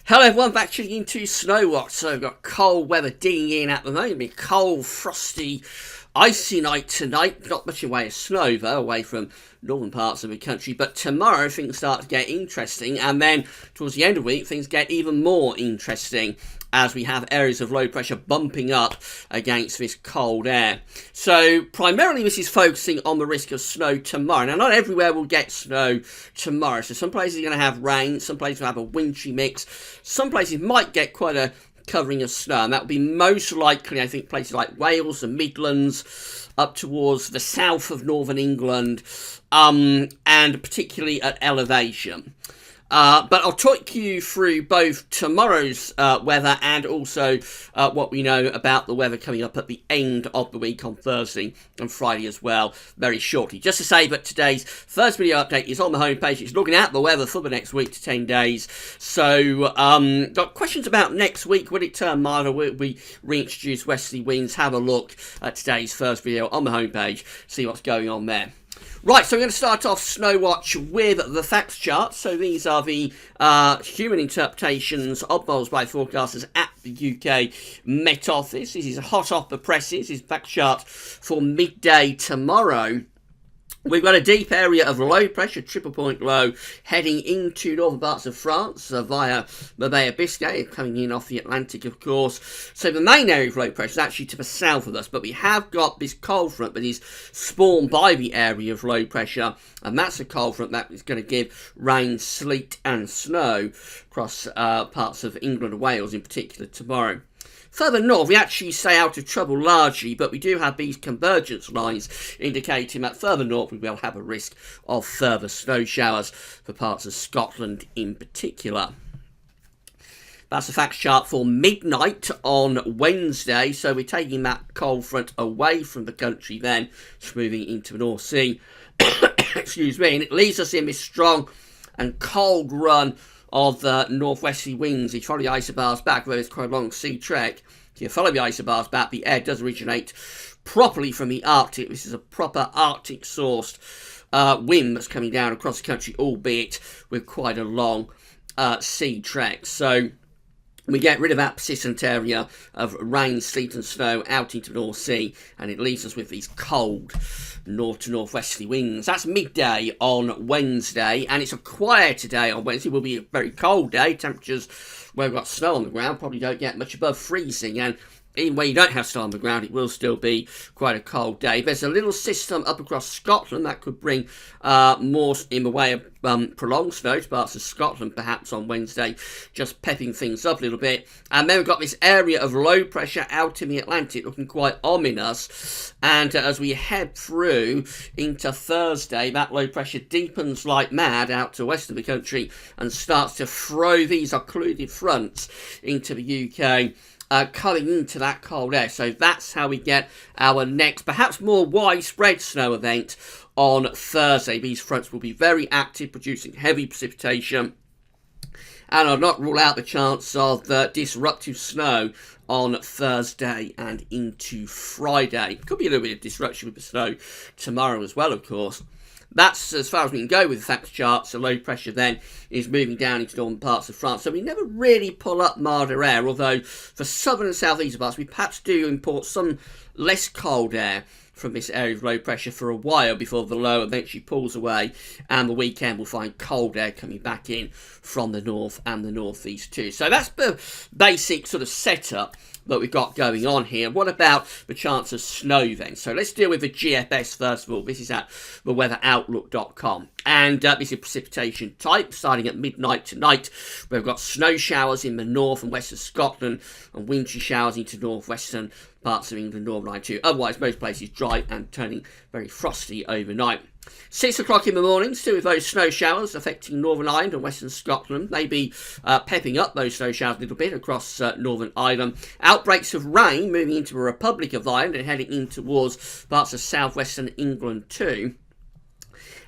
Hello everyone, back tuning into Snow Watch. So we've got cold weather dinging in at the moment. It'll be cold, frosty, icy night tonight. Not much in way of snow though, away from northern parts of the country. But tomorrow things start to get interesting, and then towards the end of the week things get even more interesting as we have areas of low pressure bumping up against this cold air. So primarily this is focusing on the risk of snow tomorrow. Now not everywhere will get snow tomorrow. So some places are going to have rain, some places will have a wintry mix, some places might get quite a covering of snow, and that will be most likely, I think, places like Wales, the Midlands, up towards the south of northern England, and particularly at elevation. But I'll talk you through both tomorrow's weather and also what we know about the weather coming up at the end of the week on Thursday and Friday as well, very shortly. Just to say that today's first video update is on the homepage. It's looking at the weather for the next week to 10 days. So, got questions about next week. Will it turn milder? Will we reintroduce westerly winds? Have a look at today's first video on the homepage, see what's going on there. Right, so we're going to start off Snow Watch with the facts chart. So these are the human interpretations of models by forecasters at the UK Met Office. This is hot off the presses. This is facts chart for midday tomorrow. We've got a deep area of low pressure, triple point low, heading into northern parts of France via the Bay of Biscay, coming in off the Atlantic, of course. So the main area of low pressure is actually to the south of us, but we have got this cold front that is spawned by the area of low pressure, and that's a cold front that is going to give rain, sleet and snow across parts of England and Wales in particular tomorrow. Further north, we actually stay out of trouble largely, but we do have these convergence lines indicating that further north we will have a risk of further snow showers for parts of Scotland in particular. That's the facts chart for midnight on Wednesday, so we're taking that cold front away from the country then, it's moving into the North Sea. Excuse me, and it leaves us in this strong and cold run of the northwesterly winds. If you follow the isobars back, where it's quite a long sea trek, if you follow the isobars back, the air does originate properly from the Arctic. This is a proper Arctic sourced wind that's coming down across the country, albeit with quite a long sea trek. So we get rid of that persistent area of rain, sleet and snow out into the North Sea, and it leaves us with these cold north to northwesterly winds. That's midday on Wednesday, and it's a quieter day on Wednesday. It will be a very cold day. Temperatures where we've got snow on the ground probably don't get much above freezing, and even where you don't have snow on the ground, it will still be quite a cold day. There's a little system up across Scotland that could bring more in the way of prolonged snow to parts of Scotland, perhaps on Wednesday, just pepping things up a little bit. And then we've got this area of low pressure out in the Atlantic looking quite ominous. And as we head through into Thursday, that low pressure deepens like mad out to the west of the country and starts to throw these occluded fronts into the UK. Coming into that cold air. So that's how we get our next, perhaps more widespread snow event on Thursday. These fronts will be very active, producing heavy precipitation. And I'll not rule out the chance of disruptive snow on Thursday and into Friday. Could be a little bit of disruption with the snow tomorrow as well, of course. That's as far as we can go with the facts chart. So low pressure then is moving down into northern parts of France. So we never really pull up milder air, although for southern and southeastern parts we perhaps do import some less cold air from this area of low pressure for a while before the low eventually pulls away, and the weekend will find cold air coming back in from the north and the northeast too. So that's the basic sort of setup that we've got going on here. What about the chance of snow then? So let's deal with the GFS first of all. This is at theweatheroutlook.com. And this is precipitation type, starting at midnight tonight. We've got snow showers in the north and west of Scotland, and wintry showers into northwestern parts of England, Northern Ireland too. Otherwise, most places dry and turning very frosty overnight. 6 o'clock in the morning, still with those snow showers affecting Northern Ireland and Western Scotland. Maybe pepping up those snow showers a little bit across Northern Ireland. Outbreaks of rain moving into the Republic of Ireland and heading in towards parts of southwestern England too.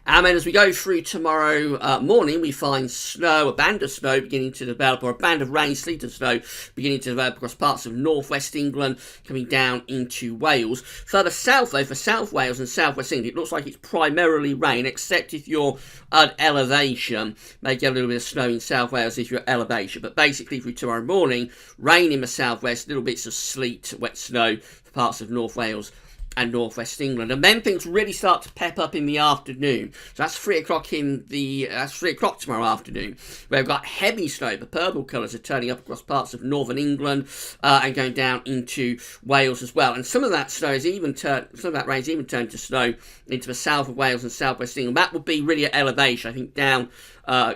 And then as we go through tomorrow morning, we find snow, a band of snow beginning to develop, or a band of rain, sleet and snow beginning to develop across parts of northwest England, coming down into Wales. Further south, though, for South Wales and southwest England, it looks like it's primarily rain, except if you're at elevation. May get a little bit of snow in South Wales if you're at elevation. But basically, through tomorrow morning, rain in the southwest, little bits of sleet, wet snow for parts of North Wales and northwest England, and then things really start to pep up in the afternoon. So that's 3 o'clock that's 3 o'clock tomorrow afternoon, where we've got heavy snow. The purple colours are turning up across parts of northern England and going down into Wales as well. And some of that snow is even some of that rain is even turned to snow into the south of Wales and southwest England. That would be really at elevation, I think, down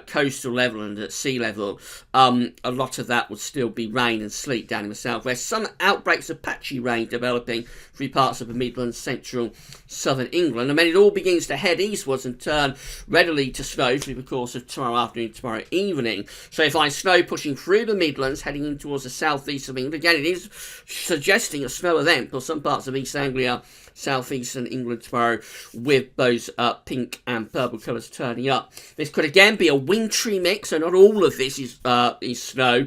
coastal level and at sea level. A lot of that would still be rain and sleet down in the southwest. Some outbreaks of patchy rain developing through parts of the Midlands, central, southern England, and then it all begins to head eastwards and turn readily to snow through the course of tomorrow afternoon, tomorrow evening. So you find snow pushing through the Midlands, heading in towards the southeast of England. Again, it is suggesting a snow event for some parts of East Anglia, southeastern England tomorrow, with those pink and purple colours turning up. This could again be a wintry mix, so not all of this is snow.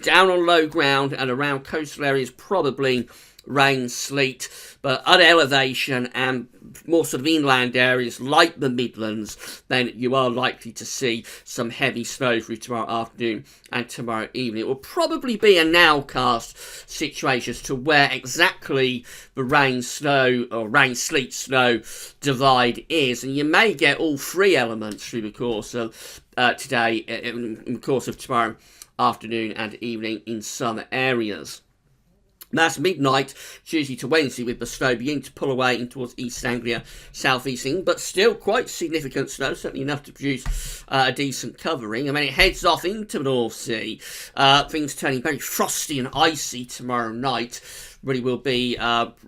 Down on low ground and around coastal areas, probably rain, sleet, but at elevation and more sort of inland areas like the Midlands, then you are likely to see some heavy snow through tomorrow afternoon and tomorrow evening. It will probably be a nowcast situation as to where exactly the rain, snow, or rain, sleet, snow divide is, and you may get all three elements through the course of today, in the course of tomorrow afternoon and evening in some areas. That's midnight, Tuesday to Wednesday, with the snow beginning to pull away in towards East Anglia, South East England, but still quite significant snow, certainly enough to produce a decent covering. And then it heads off into the North Sea. Things turning very frosty and icy tomorrow night. Really will be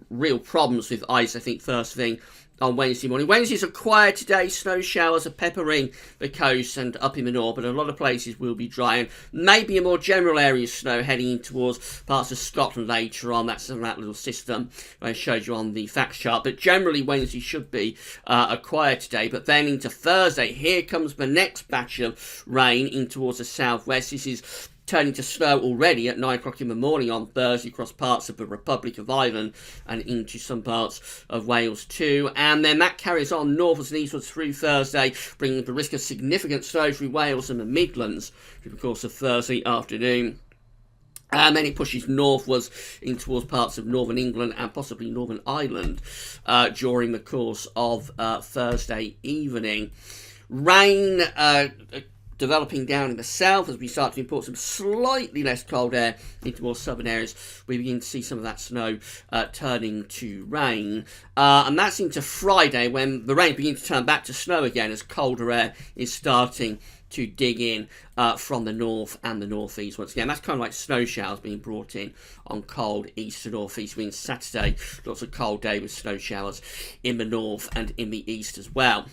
real problems with ice, I think, first thing on Wednesday morning. Wednesday's a quiet today. Snow showers are peppering the coast and up in the north, but a lot of places will be dry, and maybe a more general area of snow heading in towards parts of Scotland later on. That's that little system I showed you on the facts chart. But generally, Wednesday should be a quiet day. But then into Thursday, here comes the next batch of rain in towards the southwest. This is turning to snow already at 9 o'clock in the morning on Thursday across parts of the Republic of Ireland and into some parts of Wales too. And then that carries on northwards and eastwards through Thursday, bringing the risk of significant snow through Wales and the Midlands through the course of Thursday afternoon. And then it pushes northwards in towards parts of northern England and possibly Northern Ireland during the course of Thursday evening. Rain developing down in the south as we start to import some slightly less cold air into more southern areas. We begin to see some of that snow turning to rain. And that's into Friday, when the rain begins to turn back to snow again as colder air is starting to dig in from the north and the northeast once again. That's kind of like snow showers being brought in on cold east to northeast. Means Saturday, lots of cold day with snow showers in the north and in the east as well.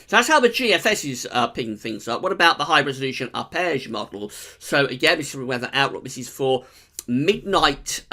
So that's how the GFS is picking things up. What about the high resolution arpège model? So again, this is from Weather Outlook. This is for midnight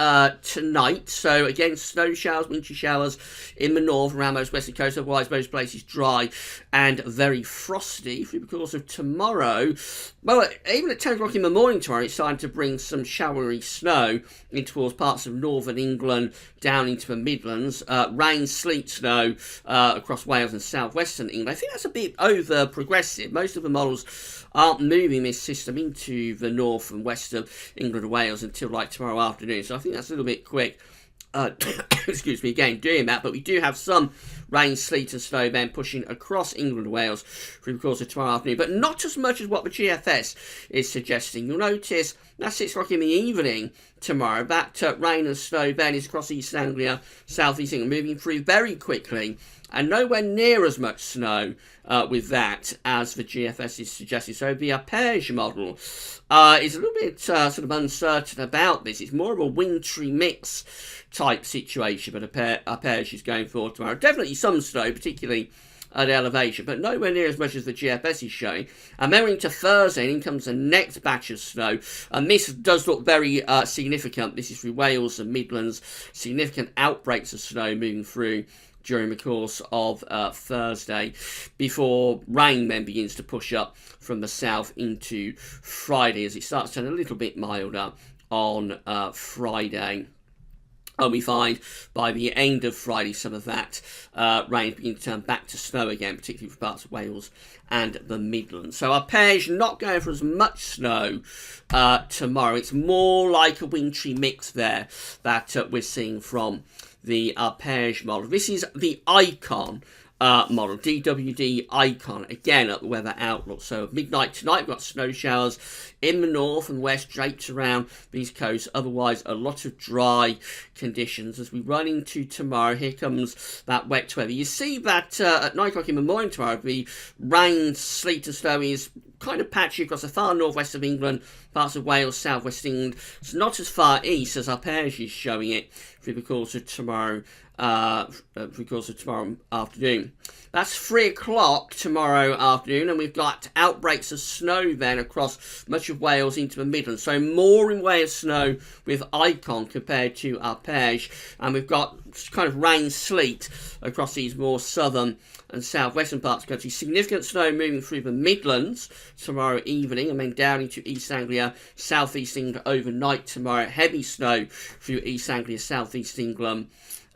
tonight. So again, snow showers, wintry showers in the north around most western coast. Otherwise, most places dry and very frosty through the course of tomorrow. Well, even at 10 o'clock in the morning tomorrow, it's starting to bring some showery snow in towards parts of northern England, down into the Midlands. Rain, sleet, snow across Wales and southwestern England. I think that's a bit over progressive. Most of the models aren't moving this system into the north and west of England and Wales until like tomorrow afternoon. So I think that's a little bit quick. Excuse me, again, doing that, but we do have some rain, sleet and snow then pushing across England and Wales through the course of tomorrow afternoon, but not as much as what the GFS is suggesting. You'll notice that's 6 o'clock in the evening tomorrow. That rain and snow then is across East Anglia, South East England, moving through very quickly, and nowhere near as much snow with that as the GFS is suggesting. So the arpège model is a little bit sort of uncertain about this. It's more of a wintry mix type situation, but arpège is going forward tomorrow. Definitely some snow, particularly at elevation, but nowhere near as much as the GFS is showing. And then we're into Thursday, and in comes the next batch of snow, and this does look very significant. This is through Wales and Midlands, significant outbreaks of snow moving through during the course of Thursday, before rain then begins to push up from the south into Friday as it starts to turn a little bit milder on Friday. And we find by the end of Friday some of that rain beginning to turn back to snow again, particularly for parts of Wales and the Midlands. So arpege not going for as much snow tomorrow. It's more like a wintry mix there that we're seeing from the arpege model. This is the Icon model, DWD Icon, again at the weather outlook. So at midnight tonight we've got snow showers in the north and west draped around these coasts, otherwise a lot of dry conditions. As we run into tomorrow, here comes that wet weather. You see that at 9 o'clock in the morning tomorrow, the rain, sleet and snow is kind of patchy across the far northwest of England, parts of Wales, southwest England. It's not as far east as arpege is showing it through the course of tomorrow. Afternoon. That's 3 o'clock tomorrow afternoon, and we've got outbreaks of snow then across much of Wales into the Midlands. So more in way of snow with Icon compared to arpege, and we've got kind of rain, sleet across these more southern and southwestern parts of the country. Significant snow moving through the Midlands tomorrow evening, and then down into East Anglia, Southeast England overnight tomorrow. Heavy snow through East Anglia, Southeast England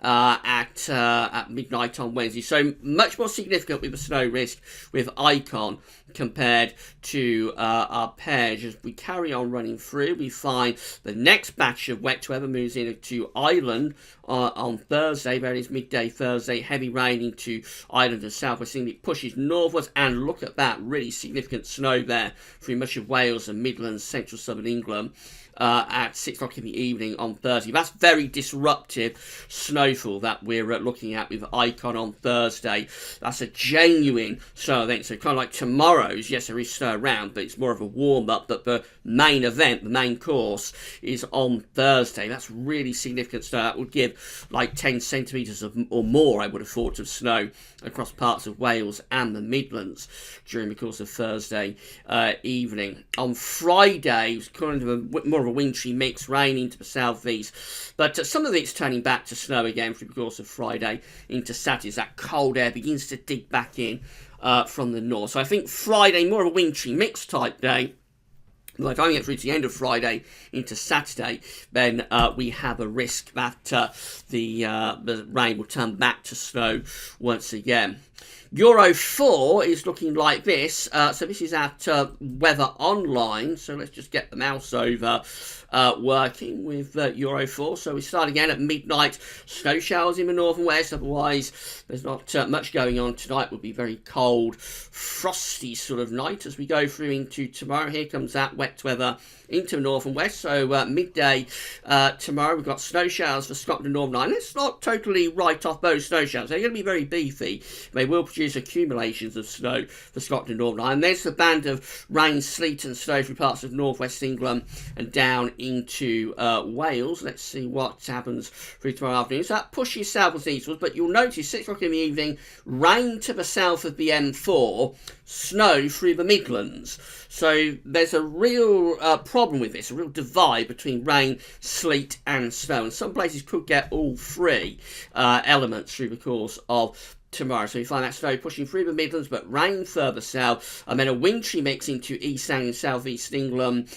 at midnight on Wednesday. So much more significant with the snow risk with Icon compared to arpege. As we carry on running through, we find the next batch of wet weather moves into Ireland on Thursday. There is midday Thursday, heavy rain into Ireland and southwest England. It pushes northwards, and look at that, really significant snow there through much of Wales and Midlands, central southern England. At 6 o'clock in the evening on Thursday. That's very disruptive snowfall that we're looking at with Icon on Thursday. That's a genuine snow event. So kind of like tomorrow's, yes, there is snow around, but it's more of a warm-up. But the main event, the main course, is on Thursday. That's really significant snow. That would give like 10 centimetres or more, I would have thought, of snow across parts of Wales and the Midlands during the course of Thursday evening. On Friday, it's kind of more of a wintry mix, rain into the southeast, but some of it's turning back to snow again through the course of Friday into Saturday as that cold air begins to dig back in from the north. So I think Friday, more of a wintry mix type day. By the time we get through to the end of Friday into Saturday, then we have a risk that the rain will turn back to snow once again. Euro 4 is looking like this. So this is at Weather Online. So let's just get the mouse over working with Euro 4. So we start again at midnight. Snow showers in the north and west. Otherwise, there's not much going on tonight. It will be very cold, frosty sort of night as we go through into tomorrow. Here comes that wet weather into the north and west. So midday tomorrow, we've got snow showers for Scotland and Northern Ireland. Let's not totally write off those snow showers. They're going to be very beefy. They will produce accumulations of snow for Scotland and Northern Ireland. There's the band of rain, sleet and snow through parts of northwest England and down into Wales. Let's see what happens through tomorrow afternoon. So that pushes southwards and eastwards, but you'll notice 6 o'clock in the evening, rain to the south of the M4, snow through the Midlands. So there's a real problem with this, a real divide between rain, sleet and snow. And some places could get all three elements through the course of tomorrow. So you find that snow pushing through the Midlands, but rain further south, and then a wintry mix into East Anglia and South East England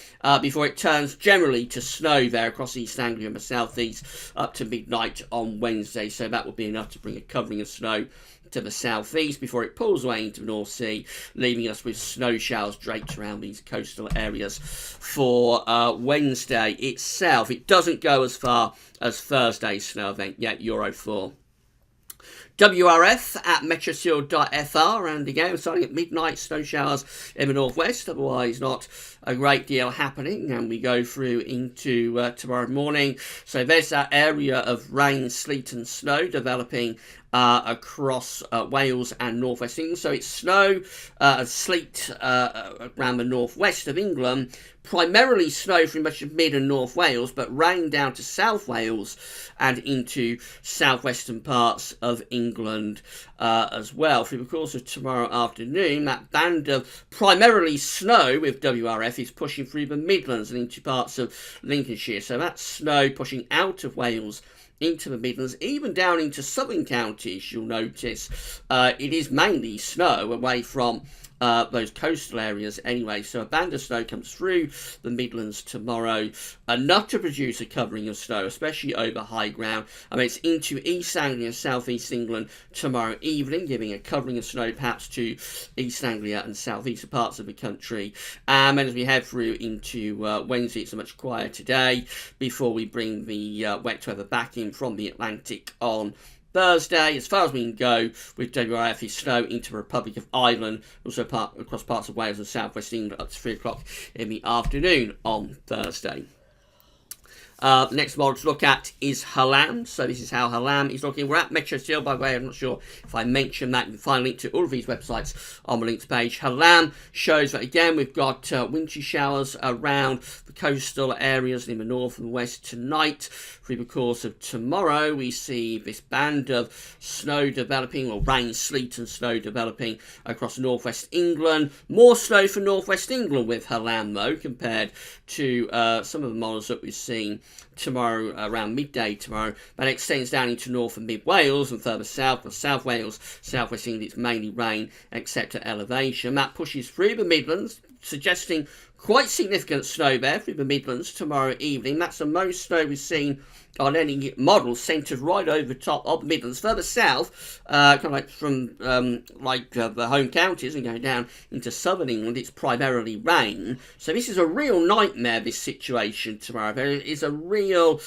before it turns generally to snow there across East Anglia and the South East up to midnight on Wednesday. So that will be enough to bring a covering of snow to the southeast before it pulls away into the North Sea, leaving us with snow showers draped around these coastal areas for Wednesday itself. It doesn't go as far as Thursday's snow event yet, Euro 4. WRF at metroshield.fr, and again starting at midnight, snow showers in the northwest, otherwise not a great deal happening, and we go through into tomorrow morning. So there's that area of rain, sleet and snow developing across Wales and northwest England. So it's snow and sleet around the northwest of England, primarily snow from much of mid and north Wales, but rain down to South Wales and into southwestern parts of England as well. Through the course of tomorrow afternoon, that band of primarily snow with WRF WRF is pushing through the Midlands and into parts of Lincolnshire. So that's snow pushing out of Wales into the Midlands, even down into southern counties. You'll notice it is mainly snow away from those coastal areas anyway. So a band of snow comes through the Midlands tomorrow, enough to produce a covering of snow, especially over high ground. I mean, it's into East Anglia and South East England tomorrow evening, giving a covering of snow perhaps to East Anglia and southeastern parts of the country. And as we head through into Wednesday, it's a much quieter day before we bring the wet weather back in from the Atlantic on Thursday. As far as we can go with WRF, snow into the Republic of Ireland, also across parts of Wales and South West England up to 3 o'clock in the afternoon on Thursday. The next model to look at is Halam. So this is how Halam is looking. We're at Metro Steel, by the way. I'm not sure if I mentioned that. You can find a link to all of these websites on the links page. Halam shows that, again, we've got wintry showers around the coastal areas in the north and west tonight. Through the course of tomorrow, we see this band of snow developing, or rain, sleet and snow developing across northwest England. More snow for northwest England with Halam, though, compared to some of the models that we've seen tomorrow around midday tomorrow. That extends down into north and mid Wales and further south of South Wales, South West England. It's mainly rain except at elevation. That pushes through the Midlands, suggesting quite significant snow there through the Midlands tomorrow evening. That's the most snow we've seen on any model, centred right over the top of the Midlands. Further south, kind of like from the home counties and going down into southern England, it's primarily rain. So this is a real nightmare, this situation tomorrow. There is a real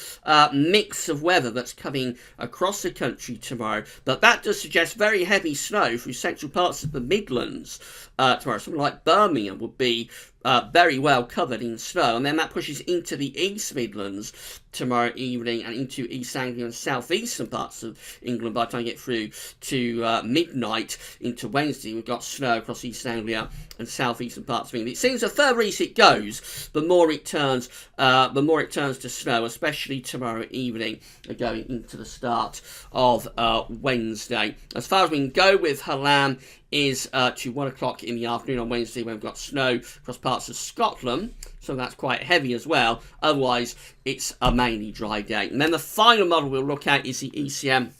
mix of weather that's coming across the country tomorrow. But that does suggest very heavy snow through central parts of the Midlands tomorrow. Something like Birmingham would be very well covered in snow, and then that pushes into the East Midlands tomorrow evening and into East Anglia and southeastern parts of England. By the time you get through to midnight into Wednesday, we've got snow across East Anglia and southeastern parts of England. It seems the further east it goes, the more it turns to snow, especially tomorrow evening, going into the start of Wednesday. As far as we can go with Halam is to 1 o'clock in the afternoon on Wednesday, when we've got snow across parts of Scotland, so that's quite heavy as well. Otherwise, it's a mainly dry day. And then the final model we'll look at is the ECM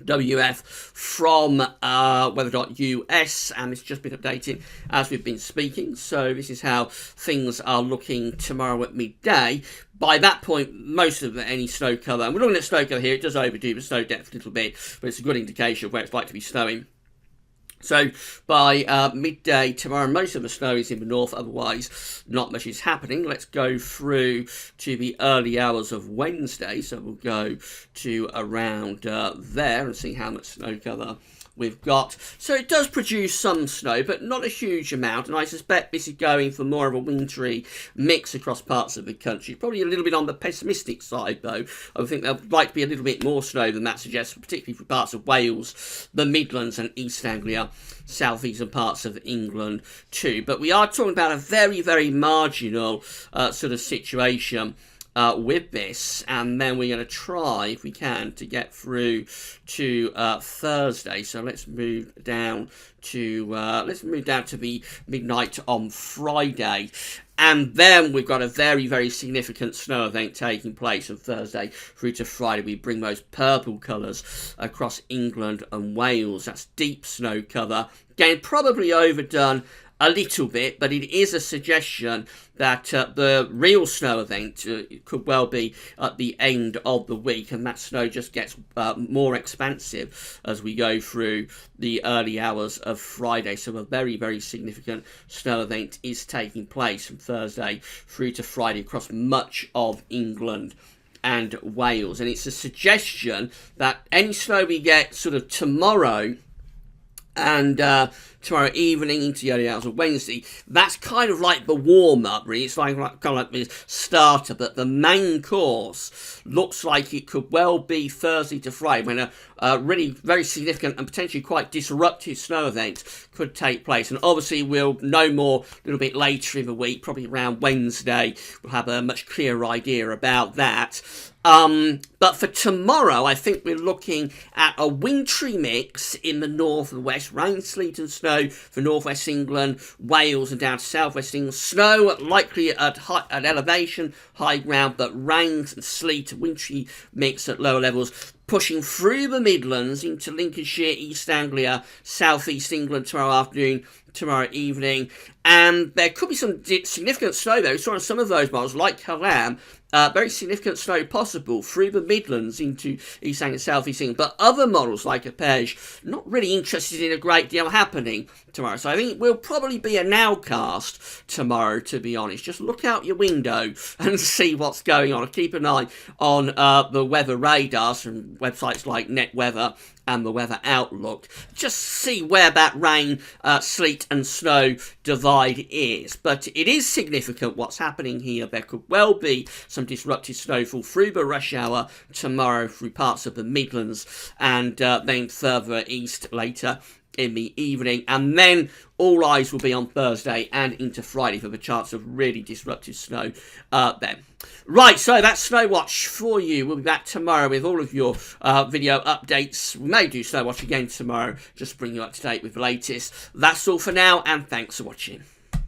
WF from weather.us, and it's just been updated as we've been speaking. So this is how things are looking tomorrow at midday. By that point, most of any snow cover, and we're looking at snow cover here, it does overdo the snow depth a little bit, but it's a good indication of where it's likely to be snowing. So by midday tomorrow, most of the snow is in the north, otherwise not much is happening. Let's go through to the early hours of Wednesday. So we'll go to around there and see how much snow cover we've got. So it does produce some snow, but not a huge amount, and I suspect this is going for more of a wintry mix across parts of the country. Probably a little bit on the pessimistic side, though. I think there'd like to be a little bit more snow than that suggests, particularly for parts of Wales, the Midlands and East Anglia, southeastern parts of England too. But we are talking about a very, very marginal sort of situation with this, and then we're going to try, if we can, to get through to Thursday. So let's move down to the midnight on Friday. And then we've got a very, very significant snow event taking place on Thursday through to Friday. We bring those purple colours across England and Wales. That's deep snow cover. Again, probably overdone a little bit, but it is a suggestion that the real snow event could well be at the end of the week, and that snow just gets more expansive as we go through the early hours of Friday. So a very, very significant snow event is taking place from Thursday through to Friday across much of England and Wales, and it's a suggestion that any snow we get sort of tomorrow and tomorrow evening into the early hours of Wednesday, that's kind of like the warm-up, really. It's kind of like the starter, but the main course looks like it could well be Thursday to Friday, when a really very significant and potentially quite disruptive snow event could take place. And obviously we'll know more a little bit later in the week, probably around Wednesday. We'll have a much clearer idea about that. But for tomorrow, I think we're looking at a wintry mix in the north and west, rain, sleet and snow snow for northwest England, Wales and down to southwest England. Snow likely at elevation, high ground, but rains and sleet, wintry mix at lower levels, pushing through the Midlands into Lincolnshire, East Anglia, South East England tomorrow afternoon, tomorrow evening. And there could be some significant snow there. We saw on some of those models, like Hallam, very significant snow possible through the Midlands into East Anglia, South East England. But other models like Arpege, not really interested in a great deal happening tomorrow. So I think it will probably be a nowcast tomorrow, to be honest. Just look out your window and see what's going on. Keep an eye on the weather radars from websites like NetWeather and the Weather Outlook. Just see where that rain, sleet and snow divide is. But it is significant what's happening here. There could well be some disruptive snowfall through the rush hour tomorrow through parts of the Midlands and then further east later in the evening, and then all eyes will be on Thursday and into Friday for the chance of really disruptive snow then. Right, so that's Snow Watch for you. We'll be back tomorrow with all of your video updates. We may do Snow Watch again tomorrow, just to bring you up to date with the latest. That's all for now, and thanks for watching.